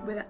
with it.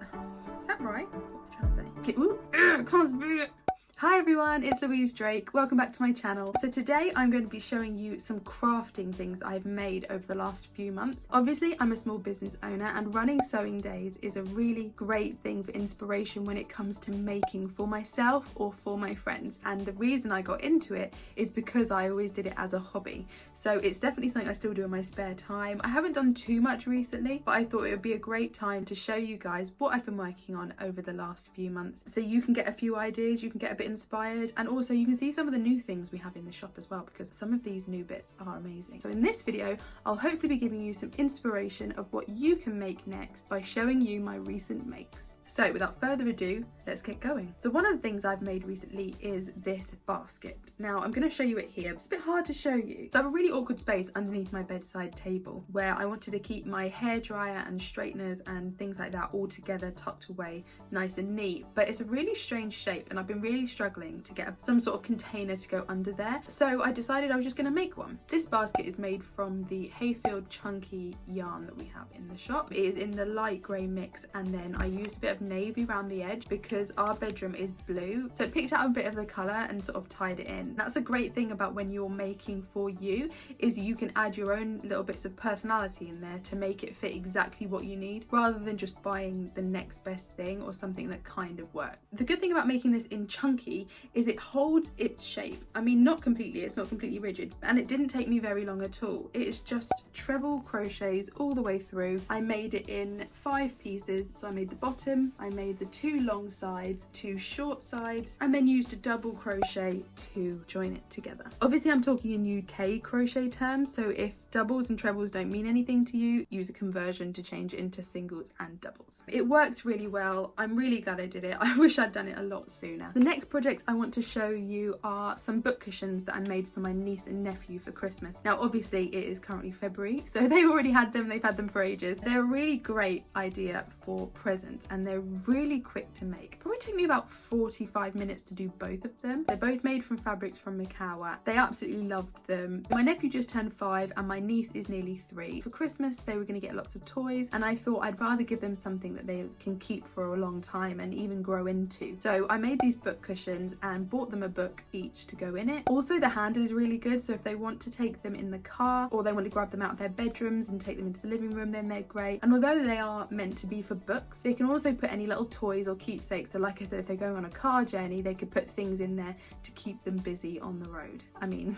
Is that right? What am I trying to say? Okay, ooh, can't speak it. Hi everyone, it's Louise Drake. Welcome back to my channel. So today I'm going to be showing you some crafting things that I've made over the last few months. Obviously, I'm a small business owner and running Sewing Daze is a really great thing for inspiration when it comes to making for myself or for my friends. And the reason I got into it is because I always did it as a hobby. So it's definitely something I still do in my spare time. I haven't done too much recently, but I thought it would be a great time to show you guys what I've been working on over the last few months. So you can get a few ideas, you can get a bit inspired, and also you can see some of the new things we have in the shop as well, because some of these new bits are amazing. So in this video I'll hopefully be giving you some inspiration of what you can make next by showing you my recent makes. So without further ado, let's get going. So one of the things I've made recently is this basket. Now I'm going to show you it here. It's a bit hard to show you. So I have a really awkward space underneath my bedside table where I wanted to keep my hairdryer and straighteners and things like that all together, tucked away nice and neat, but it's a really strange shape and I've been really struggling to get some sort of container to go under there. So I decided I was just going to make one. This basket is made from the Hayfield chunky yarn that we have in the shop. It is in the light grey mix, and then I used a bit of navy around the edge because our bedroom is blue, so it picked out a bit of the colour and sort of tied it in. That's a great thing about when you're making for you, is you can add your own little bits of personality in there to make it fit exactly what you need, rather than just buying the next best thing or something that kind of works. The good thing about making this in chunky is it holds its shape. I mean, not completely, it's not completely rigid, and it didn't take me very long at all. It is just treble crochets all the way through. I made it in 5 pieces, so I made the bottom, I made the 2 long sides, 2 short sides, and then used a double crochet to join it together. Obviously I'm talking in UK crochet terms, so if doubles and trebles don't mean anything to you, use a conversion to change it into singles and doubles. It works really well. I'm really glad I did it. I wish I'd done it a lot sooner. The next projects I want to show you are some book cushions that I made for my niece and nephew for Christmas. Now obviously it is currently February, so they already had them, they've had them for ages. They're a really great idea for presents and they're really quick to make. Probably took me about 45 minutes to do both of them. They're both made from fabrics from Mikawa. They absolutely loved them. My nephew just turned 5 and my niece is nearly 3. For Christmas they were going to get lots of toys, and I thought I'd rather give them something that they can keep for a long time and even grow into. So I made these book cushions and bought them a book each to go in it. Also the handle is really good, so if they want to take them in the car or they want to grab them out of their bedrooms and take them into the living room, then they're great. And although they are meant to be for books, they can also put any little toys or keepsakes. So like I said, if they're going on a car journey, they could put things in there to keep them busy on the road. I mean,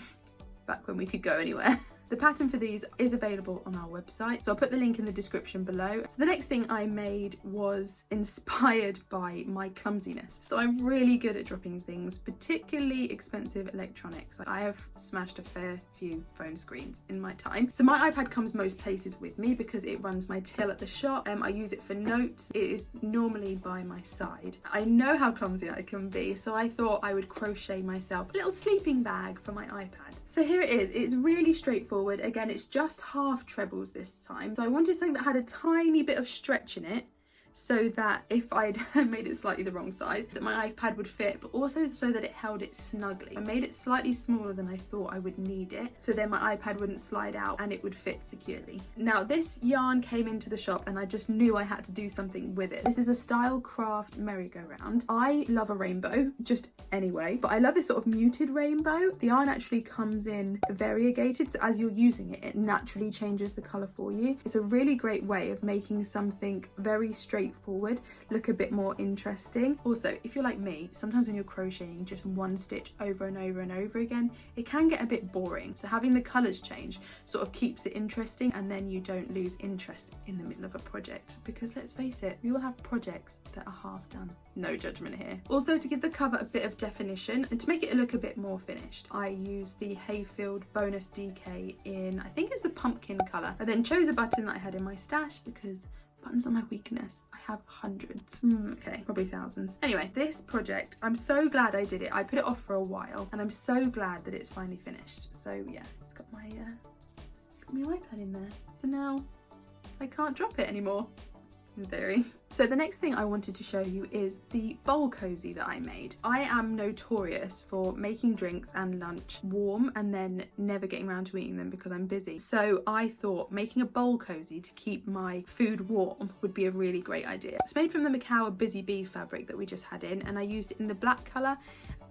back when we could go anywhere. The pattern for these is available on our website, so I'll put the link in the description below. So the next thing I made was inspired by my clumsiness. So I'm really good at dropping things, particularly expensive electronics. I have smashed a fair few phone screens in my time. So my iPad comes most places with me because it runs my till at the shop. I use it for notes. It is normally by my side. I know how clumsy I can be, so I thought I would crochet myself a little sleeping bag for my iPad. So here it is. It's really straightforward. Again, it's just half trebles this time. So I wanted something that had a tiny bit of stretch in it, so that if I'd made it slightly the wrong size, that my iPad would fit, but also so that it held it snugly. I made it slightly smaller than I thought I would need it, so then my iPad wouldn't slide out and it would fit securely. Now this yarn came into the shop and I just knew I had to do something with it. This is a Style Craft merry-go-round. I love a rainbow, just anyway, but I love this sort of muted rainbow. The yarn actually comes in variegated, so as you're using it, it naturally changes the colour for you. It's a really great way of making something very straightforward look a bit more interesting. Also, if you're like me, sometimes when you're crocheting just one stitch over and over and over again, it can get a bit boring. So having the colours change sort of keeps it interesting, and then you don't lose interest in the middle of a project, because let's face it, we all have projects that are half done. No judgment here. Also, to give the cover a bit of definition and to make it look a bit more finished, I used the Hayfield Bonus DK in, I think it's the pumpkin colour. I then chose a button that I had in my stash because buttons are my weakness. I have hundreds. Okay, probably thousands. Anyway, this project, I'm so glad I did it. I put it off for a while and I'm so glad that it's finally finished. So yeah, it's got my iPad in there. So now I can't drop it anymore. in theory. So the next thing I wanted to show you is the bowl cozy that I made. I am notorious for making drinks and lunch warm and then never getting around to eating them because I'm busy. So I thought making a bowl cozy to keep my food warm would be a really great idea. It's made from the Macawa Busy Bee fabric that we just had in, and I used it in the black colour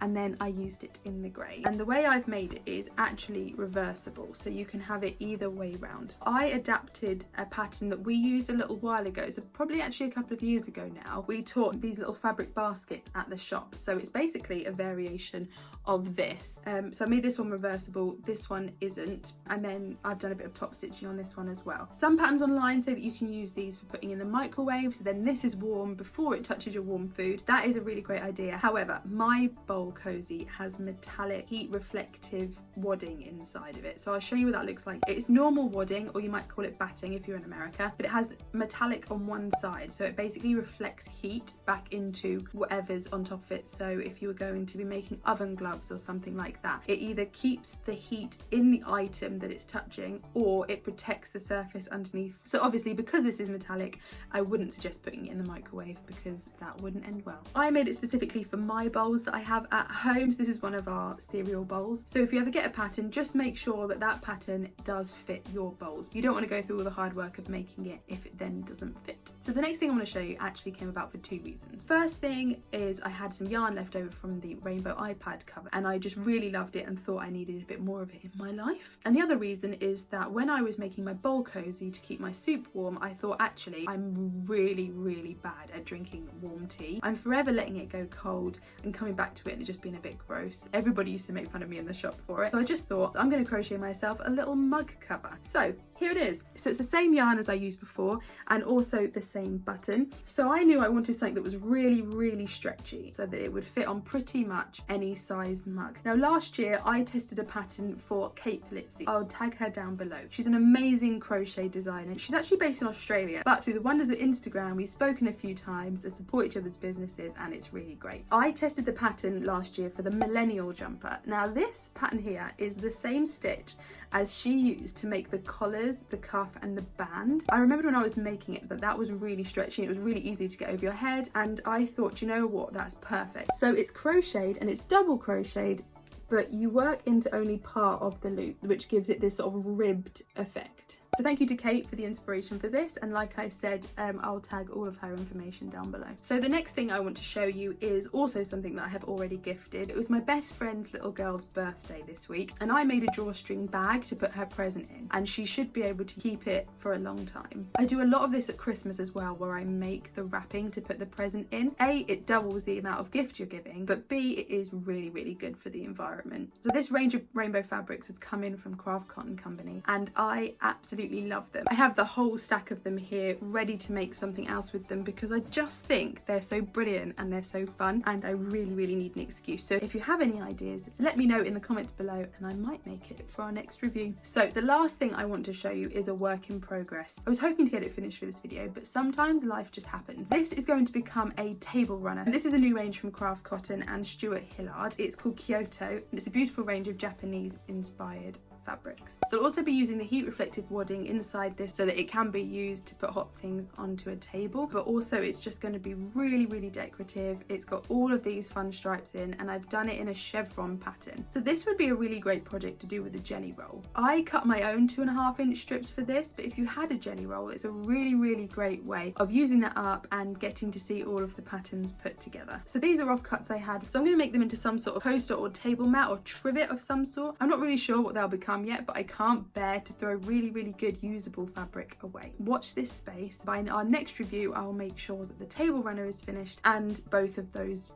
and then I used it in the grey. And the way I've made it is actually reversible, so you can have it either way round. I adapted a pattern that we used a little while ago, so probably actually a couple of years ago now. We taught these little fabric baskets at the shop, so it's basically a variation of this. So I made this one reversible, this one isn't, and then I've done a bit of top stitching on this one as well. Some patterns online say that you can use these for putting in the microwave, so then this is warm before it touches your warm food. That is a really great idea. However, my bowl cozy has metallic heat reflective wadding inside of it, so I'll show you what that looks like. It's normal wadding, or you might call it batting if you're in America, but it has metallic on one side, so it basically reflects heat back into whatever's on top of it. So if you were going to be making oven gloves or something like that, it either keeps the heat in the item that it's touching or it protects the surface underneath. So obviously, because this is metallic, I wouldn't suggest putting it in the microwave because that wouldn't end well. I made it specifically for my bowls that I have at home. So this is one of our cereal bowls. So if you ever get a pattern, just make sure that that pattern does fit your bowls. You don't want to go through all the hard work of making it if it then doesn't fit. So the next thing I want to show you actually came about for two reasons. First thing is I had some yarn left over from the rainbow iPad cover and I just really loved it and thought I needed a bit more of it in my life. And the other reason is that when I was making my bowl cozy to keep my soup warm, I thought actually I'm really bad at drinking warm tea. I'm forever letting it go cold and coming back to it and it just being a bit gross. Everybody used to make fun of me in the shop for it. So I just thought I'm going to crochet myself a little mug cover. So here it is. So it's the same yarn as I used before and also the same button. So I knew I wanted something that was really stretchy so that it would fit on pretty much any size mug. Now last year I tested a pattern for Kate Polizzi. I'll tag her down below. She's an amazing crochet designer. She's actually based in Australia, but through the wonders of Instagram we've spoken a few times and support each other's businesses, and it's really great. I tested the pattern last year for the millennial jumper. Now this pattern here is the same stitch as she used to make the collars, the cuff and the band. I remembered when I was making it that was really stretchy. It was really easy to get over your head, and I thought, you know what, that's perfect. So it's crocheted and it's double crocheted, but you work into only part of the loop, which gives it this sort of ribbed effect. So thank you to Kate for the inspiration for this, and like I said, I'll tag all of her information down below. So the next thing I want to show you is also something that I have already gifted. It was my best friend's little girl's birthday this week, and I made a drawstring bag to put her present in, and she should be able to keep it for a long time. I do a lot of this at Christmas as well, where I make the wrapping to put the present in. A, it doubles the amount of gift you're giving, but B, it is really good for the environment. So this range of rainbow fabrics has come in from Craft Cotton Company, and I absolutely love them. I have the whole stack of them here ready to make something else with them because I just think they're so brilliant and they're so fun, and I really need an excuse. So if you have any ideas, let me know in the comments below and I might make it for our next review. So the last thing I want to show you is a work in progress. I was hoping to get it finished for this video, but sometimes life just happens. This is going to become a table runner. This is a new range from Craft Cotton and Stuart Hillard. It's called Kyoto, and it's a beautiful range of Japanese inspired fabrics. So I'll also be using the heat reflective wadding inside this so that it can be used to put hot things onto a table, but also it's just going to be really decorative. It's got all of these fun stripes in, and I've done it in a chevron pattern. So this would be a really great project to do with a jelly roll. I cut my own 2.5-inch strips for this, but if you had a jelly roll, it's a really great way of using that up and getting to see all of the patterns put together. So these are offcuts I had, so I'm going to make them into some sort of coaster or table mat or trivet of some sort. I'm not really sure what they'll become yet, but I can't bear to throw really good usable fabric away. Watch this space. By our next review, I'll make sure that the table runner is finished and both of those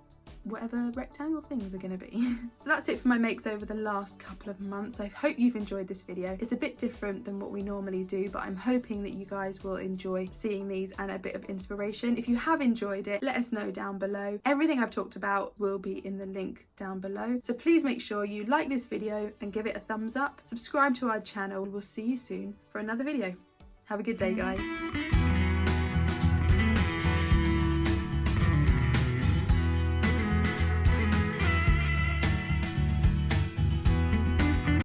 whatever rectangle things are going to be. So that's it for my makes over the last couple of months. I hope you've enjoyed this video. It's a bit different than what we normally do, but I'm hoping that you guys will enjoy seeing these and a bit of inspiration. If you have enjoyed it, let us know down below. Everything I've talked about will be in the link down below. So please make sure you like this video and give it a thumbs up. Subscribe to our channel. We'll see you soon for another video. Have a good day, guys.